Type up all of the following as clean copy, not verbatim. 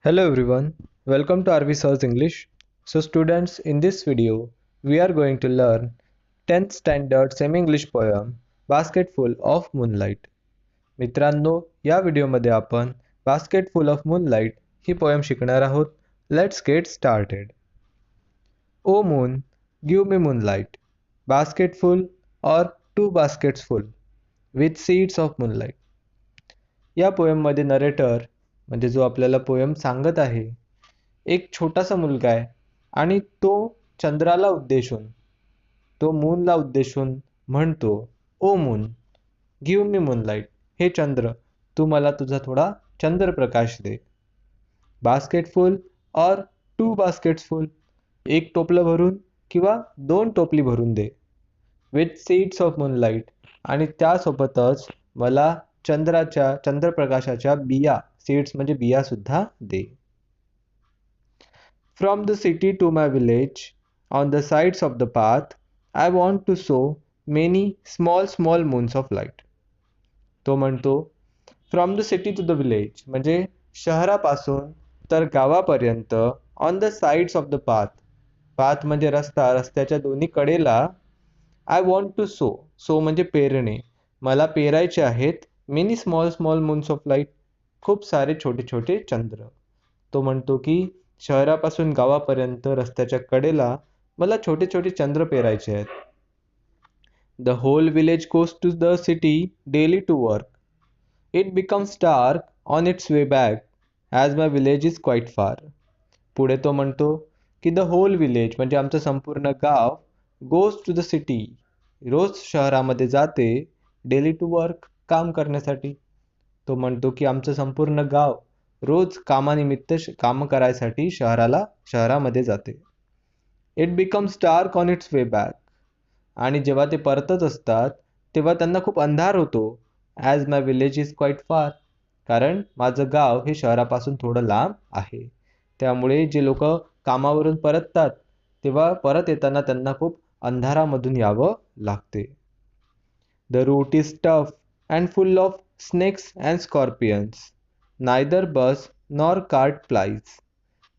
Hello everyone, welcome to RV Search English. So students, in this video, we are going to learn 10th standard semi-English poem Basketful of Moonlight. मित्रांनो, या व्हिडिओमध्ये आपण Basketful of Moonlight he poem शिकणार आहोत. Let's get started. O moon, give me moonlight, basketful or two baskets full with seeds of moonlight. या पोएममध्ये narrator म्हणजे जो आपल्याला पोएम सांगत आहे, एक छोटासा मुलगा आहे आणि तो चंद्राला उद्देशून, तो मूनला उद्देशून म्हणतो, O moon give me moonlight, हे चंद्र तू मला तुझा थोडा चंद्रप्रकाश दे. बास्केट फुल और टू बास्केट्स फुल, एक टोपलं भरून किंवा दोन टोपली भरून दे. विथ सीड्स ऑफ मूनलाईट, आणि त्यासोबतच मला चंद्रप्रकाशाच्या बिया, सीड्स म्हणजे बिया सुद्धा दे. From the city to my village on the sides of the path I want to sow many small small moons of light. तो म्हणतो from the city to the village म्हणजे शहरापासून तर गावापर्यंत, on the sides of the path, path म्हणजे रस्ता, रस्त्याच्या दोन्ही कडेला, I want to sow, so म्हणजे पेरणे, मला पेरायचे आहेत, many small small moons of light, खूप सारे छोटे छोटे चंद्र. तो म्हणतो की शहरापासून गावापर्यंत रस्त्याच्या कडेला मला छोटे छोटे चंद्र पेरायचे आहेत. The whole village goes to the city daily to work, it becomes dark on its way back as my village is quite far. पुढे तो म्हणतो की द होल विलेज म्हणजे आमचं संपूर्ण गाव, गोज टू द सिटी, रोज शहरामध्ये जाते, डेली टू वर्क, काम करण्यासाठी. तो म्हणतो की आमचं संपूर्ण गाव रोज कामानिमित्त काम करायसाठी शहरामध्ये जाते. It becomes dark on its way back, आणि जेव्हा ते परतत असतात तेव्हा त्यांना खूप अंधार होतो. As my village is quite फार, कारण माझं गाव हे शहरापासून थोडं लांब आहे. त्यामुळे जे लोक कामावरून परततात तेव्हा परत येताना त्यांना खूप अंधारामधून यावं लागते. The route is tough and full of snakes and scorpions, neither bus nor cart plies.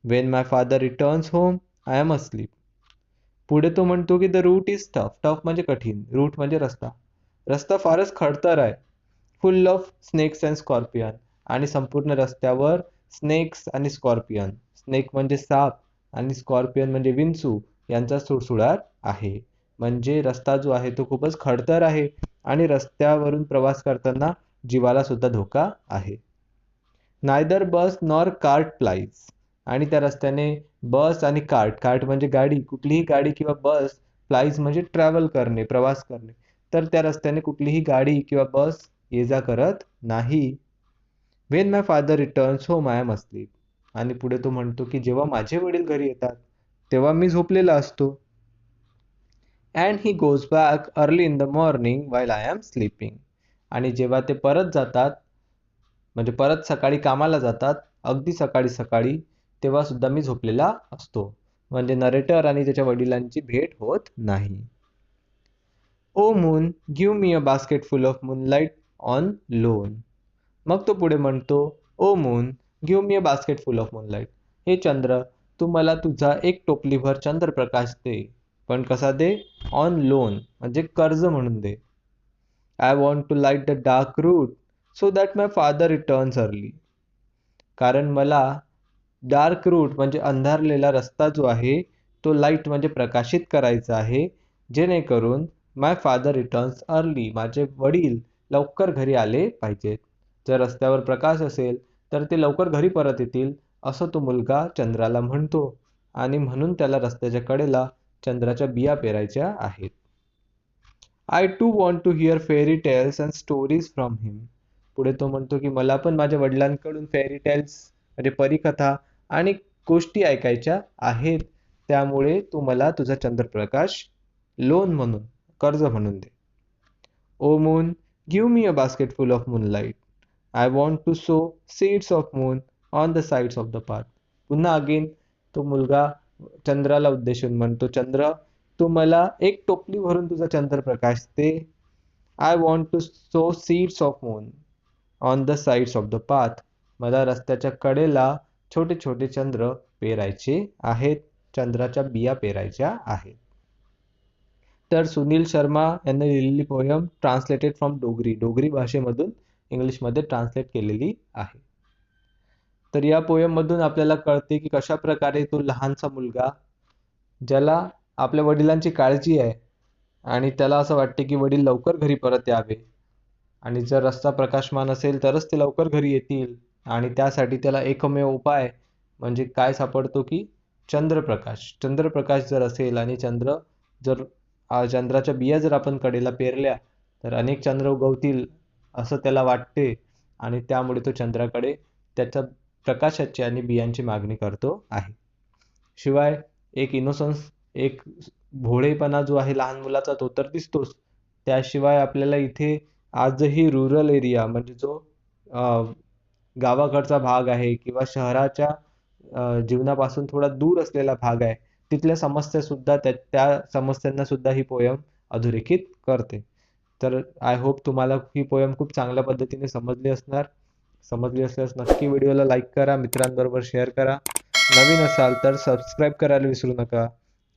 When my father returns home, I am asleep. पुढे तो म्हणतो की the route is tough, tough म्हणजे कठीण, रूट म्हणजे रस्ता, रस्ता फारच खडतर आहे. Full of snakes and scorpion, आणि संपूर्ण रस्त्यावर स्नेक्स आणि स्कॉर्पियन, स्नेक म्हणजे साप आणि स्कॉर्पियन म्हणजे विंचू, यांचा सुळसुळाट आहे. म्हणजे रस्ता जो आहे तो खूपच खडतर आहे आणि रस्त्यावरून प्रवास करताना जीवाला सुद्धा धोका आहे. नायदर बस नॉर कार्ट प्लाइज, आणि त्या रस्त्याने बस आणि कार्ट, कार्ट म्हणजे गाडी, कुठलीही गाडी किंवा बस, प्लाइज म्हणजे ट्रॅव्हल करणे, प्रवास करणे, तर त्या रस्त्याने कुठलीही गाडी किंवा बस ये जा करत नाही. When my father returns home I am asleep, आणि पुढे तो म्हणतो की जेव्हा माझे वडील घरी येतात तेव्हा मी झोपलेला असतो. And he goes back early in the morning while I am sleeping, आणि जेव्हा ते परत जातात म्हणजे परत सकाळी कामाला जातात, अगदी सकाळी सकाळी, तेव्हा सुद्धा मी झोपलेला असतो. म्हणजे नरेटर आणि त्याच्या वडिलांची भेट होत नाही. O moon give me a basket full of moonlight on loan. मग तो पुढे म्हणतो, O moon give me a basket full of moonlight, हे चंद्र तू मला तुझा एक टोपलीभर चंद्रप्रकाश दे, पण कसा दे, ऑन लोन म्हणजे कर्ज म्हणून दे. I want to light the dark route so that my father returns early. कारण मला डार्क रूट म्हणजे अंधारलेला रस्ता जो आहे तो लाईट म्हणजे प्रकाशित करायचा आहे, जेणेकरून माय फादर रिटर्न्स अर्ली, माझे वडील लवकर घरी आले पाहिजेत. जर रस्त्यावर प्रकाश असेल तर ते लवकर घरी परत येतील, असं तो मुलगा चंद्राला म्हणतो, आणि म्हणून त्याला रस्त्याच्या कडेला चंद्राच्या बिया पेरायच्या आहेत. I too want to hear fairy tales and stories from him. पुढे तो म्हणतो की मला पण माझ्या वडिलांकडून फेरी टेल्स म्हणजे परीकथा आणि गोष्टी ऐकायच्या आहेत, त्यामुळे तू मला तुझा चंद्रप्रकाश लोन म्हणून, कर्ज म्हणून दे. O moon give me a basket full of moonlight, I want to sow seeds of moon on the sides of the path. पुन्हा अगेन तो मुलगा चंद्राला उद्देशून म्हणतो, चंद्र तू मला एक टोपली भरून तुझा चंद्रप्रकाश दे. I want to sow seeds of moon on the sides of the path, मला रस्त्याच्या कडेला छोटे छोटे चंद्र पेरायचे आहेत, चंद्राच्या बिया पेरायच्या आहेत. तर सुनील शर्मा यांनी लिहिलेली poem translated from Dogri, Dogri भाषेमधून इंग्लिशमध्ये ट्रान्सलेट केलेली आहे. तर या पोयम मधून आपल्याला कळते की कशा प्रकारे तो लहानसा मुलगा ज्याला आपल्या वडिलांची काळजी आहे आणि त्याला असं वाटते की वडील लवकर घरी परत यावे आणि जर रस्ता प्रकाशमान असेल तरच ते लवकर घरी येतील, आणि त्यासाठी त्याला एकमेव उपाय म्हणजे काय सापडतो की चंद्रप्रकाश. चंद्रप्रकाश जर असेल आणि जर चंद्राच्या बिया जर आपण कडेला पेरल्या तर अनेक चंद्र उगवतील असं त्याला वाटते, आणि त्यामुळे तो चंद्राकडे त्याच्या प्रकाशाची आणि बियांची मागणी करतो आहे. शिवाय एक इनोसन्स, एक भोळेपणा जो आहे लहान मुलाचा तो तर दिसतोच. त्याशिवाय आपल्याला इथे आजही रुरल एरिया म्हणजे जो गावाकडचा भाग आहे किंवा शहराच्या जीवनापासून थोडा दूर असलेला भाग आहे, तिथल्या समस्या सुद्धा त्या समस्यांना सुद्धा ही पोयम अधोरेखित करते. तर आय होप तुम्हाला ही पोयम खूप चांगल्या पद्धतीने समजली असणार. समजली असल्यास नक्की व्हिडिओला लाईक करा, मित्रांबरोबर शेअर करा. नवीन असाल तर सबस्क्राईब करायला विसरू नका.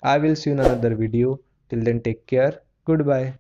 I will see you in another video. Till then take care. Good bye.